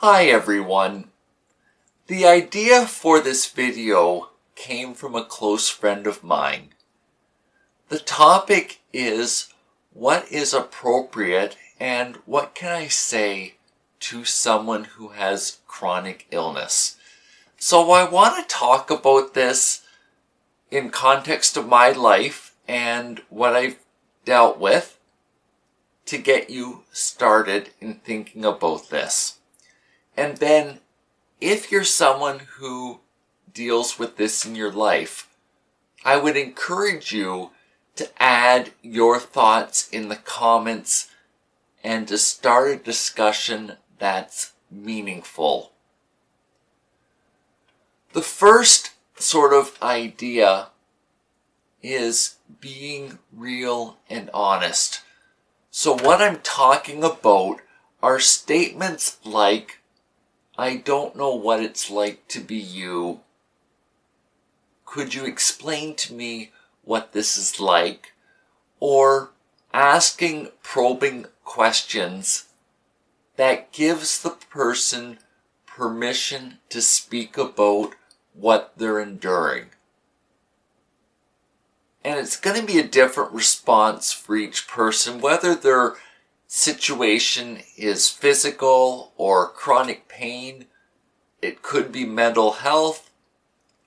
Hi everyone. The idea for this video came from a close friend of mine. The topic is what is appropriate and what can I say to someone who has chronic illness. So I want to talk about this in context of my life and what I've dealt with to get you started in thinking about this. And then, if you're someone who deals with this in your life, I would encourage you to add your thoughts in the comments and to start a discussion that's meaningful. The first sort of idea is being real and honest. So what I'm talking about are statements like, I don't know what it's like to be you. Could you explain to me what this is like? Or asking probing questions that gives the person permission to speak about what they're enduring. And it's going to be a different response for each person, whether their situation is physical or chronic pain. It could be mental health.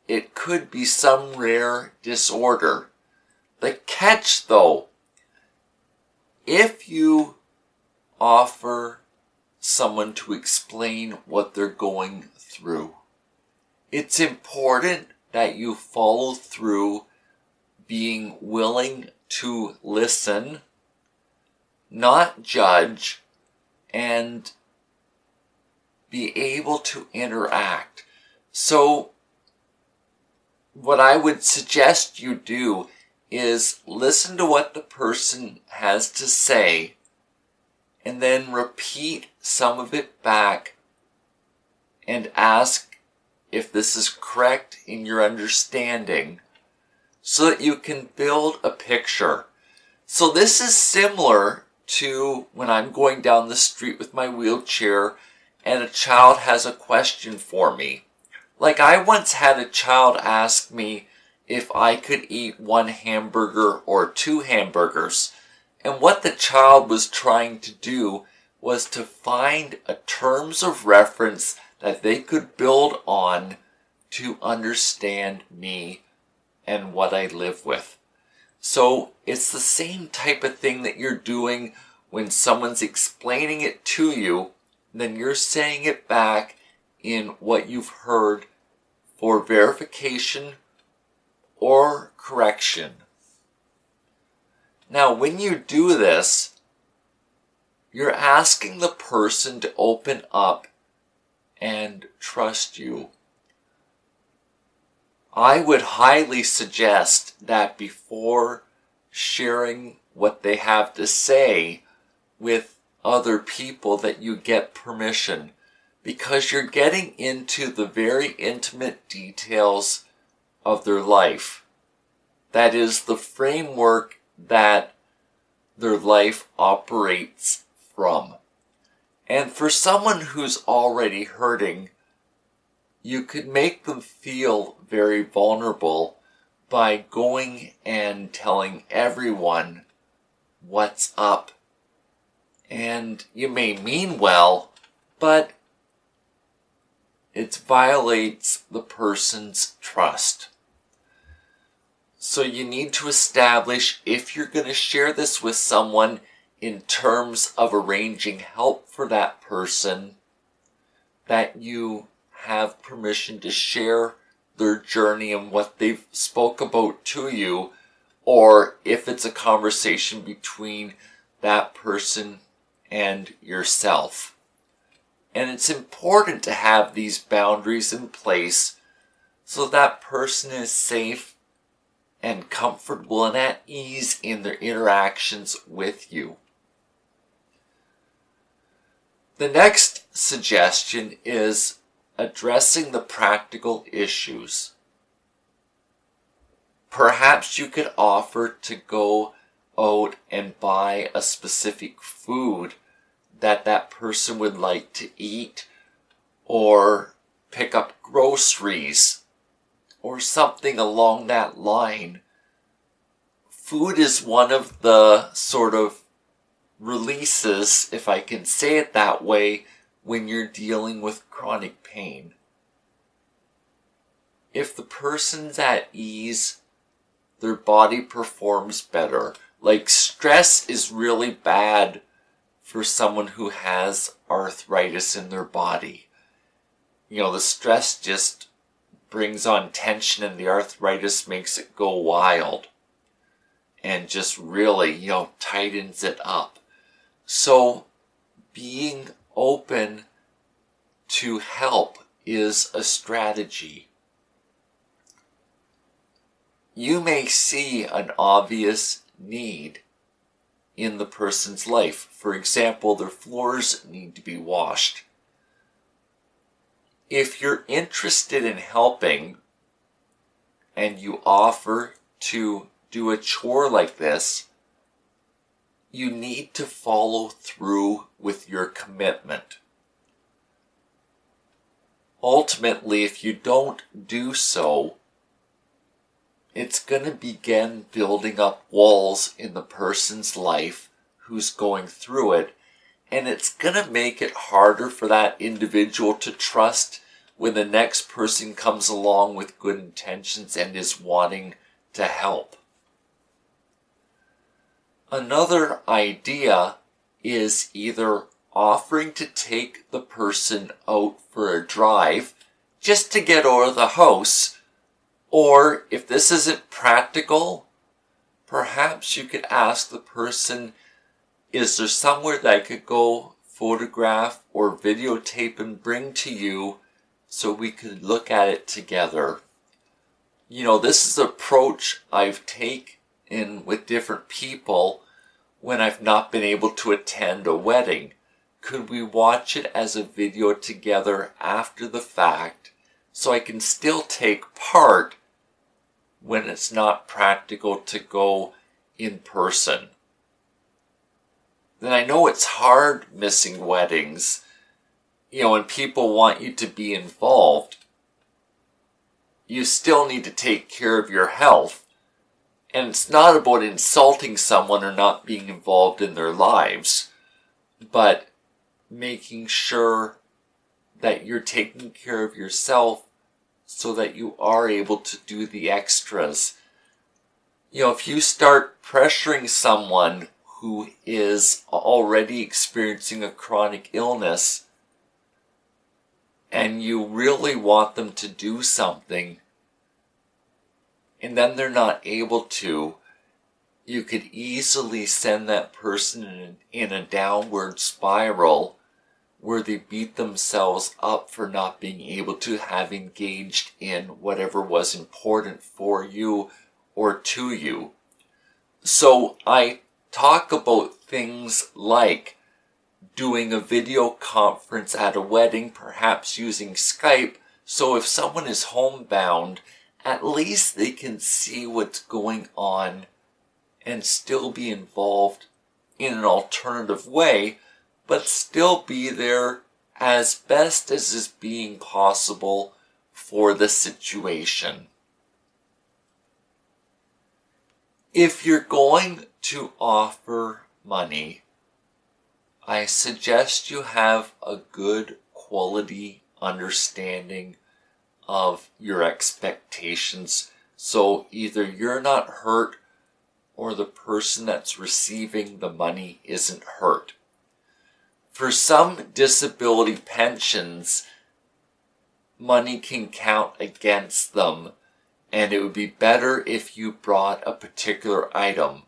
It could be some rare disorder. The catch, though, if you offer someone to explain what they're going through, it's important that you follow through being willing to listen, not judge, and be able to interact. So what I would suggest you do is listen to what the person has to say and then repeat some of it back and ask if this is correct in your understanding so that you can build a picture. So this is similar to when I'm going down the street with my wheelchair and a child has a question for me. Like I once had a child ask me if I could eat one hamburger or two hamburgers. And what the child was trying to do was to find a terms of reference that they could build on to understand me and what I live with. So it's the same type of thing that you're doing when someone's explaining it to you, then you're saying it back in what you've heard for verification or correction. Now, when you do this, you're asking the person to open up and trust you. I would highly suggest that before sharing what they have to say with other people that you get permission, because you're getting into the very intimate details of their life. That is the framework that their life operates from. And for someone who's already hurting, you could make them feel very vulnerable by going and telling everyone what's up. And you may mean well, but it violates the person's trust. So you need to establish, if you're going to share this with someone in terms of arranging help for that person, that you have permission to share their journey and what they've spoke about to you, or if it's a conversation between that person and yourself. And it's important to have these boundaries in place so that person is safe and comfortable and at ease in their interactions with you. The next suggestion is addressing the practical issues. Perhaps you could offer to go out and buy a specific food that that person would like to eat, or pick up groceries or something along that line. Food is one of the sort of releases, if I can say it that way, when you're dealing with chronic pain. If the person's at ease, their body performs better. Like, stress is really bad for someone who has arthritis in their body. The stress just brings on tension, and the arthritis makes it go wild and just really, tightens it up. So being open to help is a strategy. You may see an obvious need in the person's life. For example, their floors need to be washed. If you're interested in helping and you offer to do a chore like this, you need to follow through with your commitment. Ultimately, if you don't do so, it's going to begin building up walls in the person's life who's going through it, and it's going to make it harder for that individual to trust when the next person comes along with good intentions and is wanting to help. Another idea is either offering to take the person out for a drive just to get out of the house, or if this isn't practical, perhaps you could ask the person, is there somewhere that I could go photograph or videotape and bring to you so we could look at it together? This is an approach I've taken with different people when I've not been able to attend a wedding. Could we watch it as a video together after the fact so I can still take part when it's not practical to go in person? Then I know it's hard missing weddings, when people want you to be involved. You still need to take care of your health. And it's not about insulting someone or not being involved in their lives, but making sure that you're taking care of yourself so that you are able to do the extras. If you start pressuring someone who is already experiencing a chronic illness and you really want them to do something, and then they're not able to, you could easily send that person in a downward spiral where they beat themselves up for not being able to have engaged in whatever was important for you or to you. So I talk about things like doing a video conference at a wedding, perhaps using Skype, so if someone is homebound, at least they can see what's going on and still be involved in an alternative way, but still be there as best as is being possible for the situation. If you're going to offer money, I suggest you have a good quality understanding of your expectations, so either you're not hurt or the person that's receiving the money isn't hurt. For some disability pensions, money can count against them, and it would be better if you brought a particular item.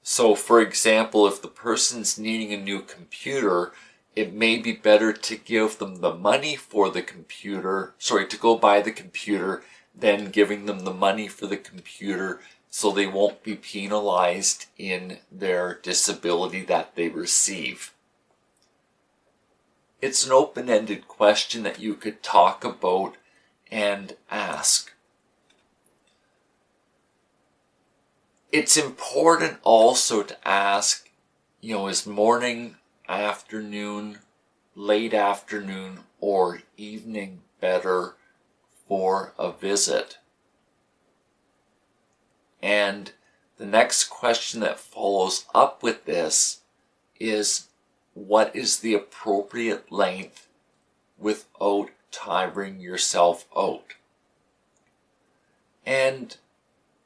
So, for example, if the person's needing a new computer, it may be better to give them the money for the computer, to go buy the computer, than giving them the money for the computer so they won't be penalized in their disability that they receive. It's an open-ended question that you could talk about and ask. It's important also to ask, is morning, afternoon, late afternoon or evening better for a visit? And the next question that follows up with this is, what is the appropriate length without tiring yourself out? And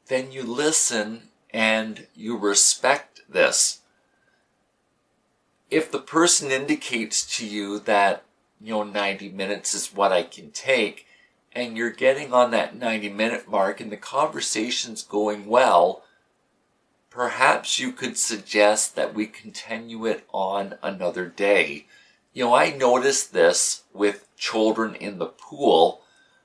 then you listen and you respect this. If the person indicates to you that, 90 minutes is what I can take, and you're getting on that 90-minute mark and the conversation's going well, perhaps you could suggest that we continue it on another day. I noticed this with children in the pool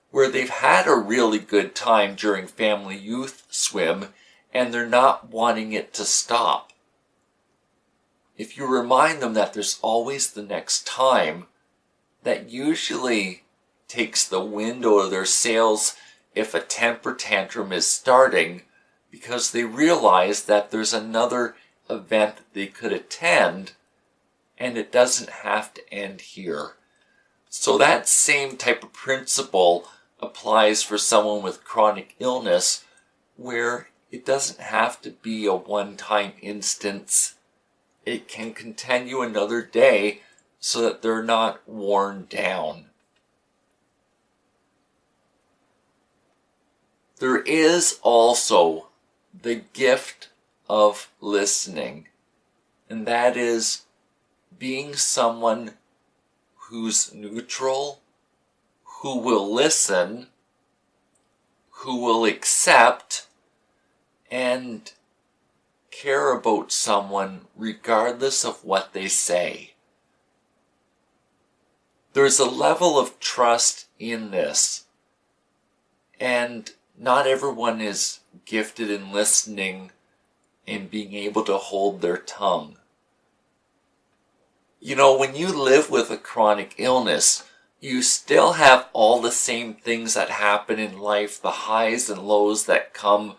where they've had a really good time during family youth swim and they're not wanting it to stop. If you remind them that there's always the next time, that usually takes the wind out of their sails if a temper tantrum is starting, because they realize that there's another event that they could attend and it doesn't have to end here. So that same type of principle applies for someone with chronic illness, where it doesn't have to be a one-time instance. It can continue another day so that they're not worn down. There is also the gift of listening, and that is being someone who's neutral, who will listen, who will accept, and care about someone regardless of what they say. There's a level of trust in this, and not everyone is gifted in listening and being able to hold their tongue. When you live with a chronic illness, you still have all the same things that happen in life, the highs and lows that come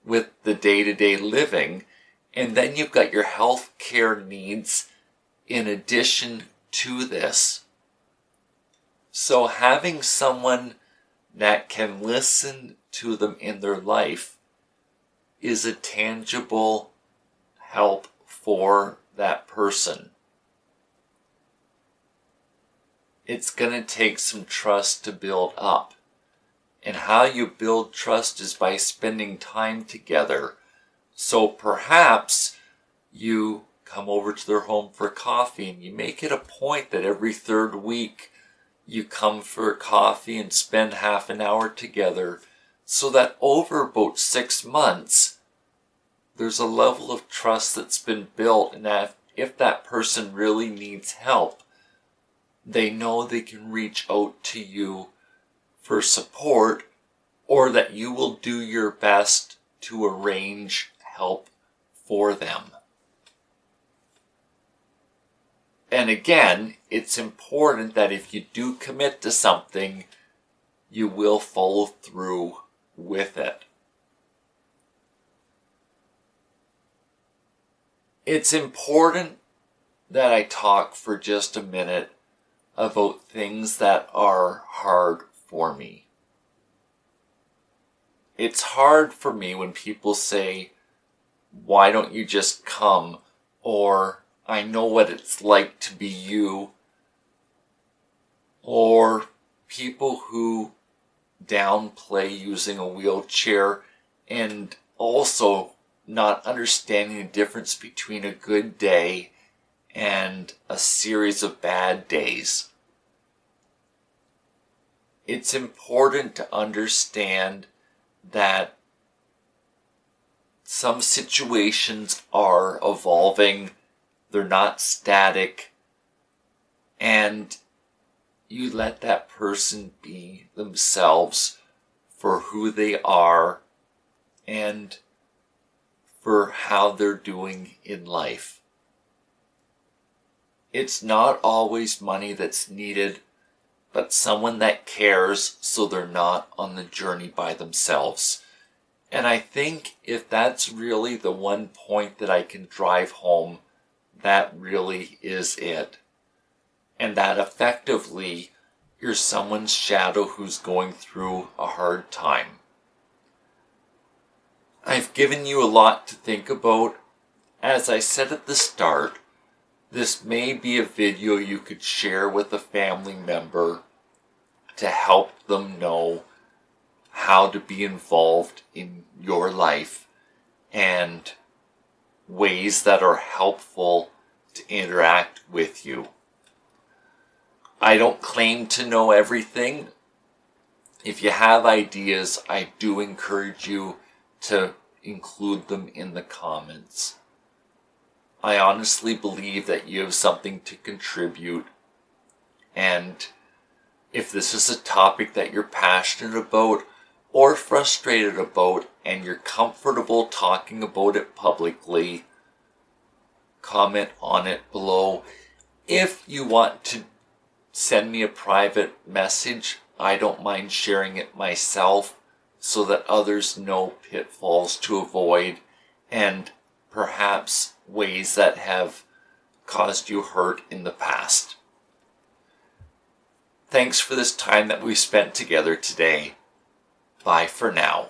with the day-to-day living, and then you've got your health care needs in addition to this. So having someone that can listen to them in their life is a tangible help for that person. It's going to take some trust to build up. And how you build trust is by spending time together. So perhaps you come over to their home for coffee and you make it a point that every third week you come for coffee and spend half an hour together, so that over about 6 months, there's a level of trust that's been built, and that if that person really needs help, they know they can reach out to you for support, or that you will do your best to arrange help for them. And again, it's important that if you do commit to something, you will follow through with it. It's important that I talk for just a minute about things that are hard for me. It's hard for me when people say, "Why don't you just come?" Or, "I know what it's like to be you." Or people who downplay using a wheelchair and also not understanding the difference between a good day and a series of bad days. It's important to understand that some situations are evolving, they're not static, and you let that person be themselves for who they are and for how they're doing in life. It's not always money that's needed, but someone that cares so they're not on the journey by themselves. And I think if that's really the one point that I can drive home, that really is it. and that effectively you're someone's shadow who's going through a hard time. I've given you a lot to think about. As I said at the start, this may be a video you could share with a family member to help them know how to be involved in your life and ways that are helpful to interact with you. I don't claim to know everything. If you have ideas, I do encourage you to include them in the comments. I honestly believe that you have something to contribute, and if this is a topic that you're passionate about or frustrated about and you're comfortable talking about it publicly, comment on it below. If you want to send me a private message, I don't mind sharing it myself so that others know pitfalls to avoid and perhaps ways that have caused you hurt in the past. Thanks for this time that we spent together today. Bye for now.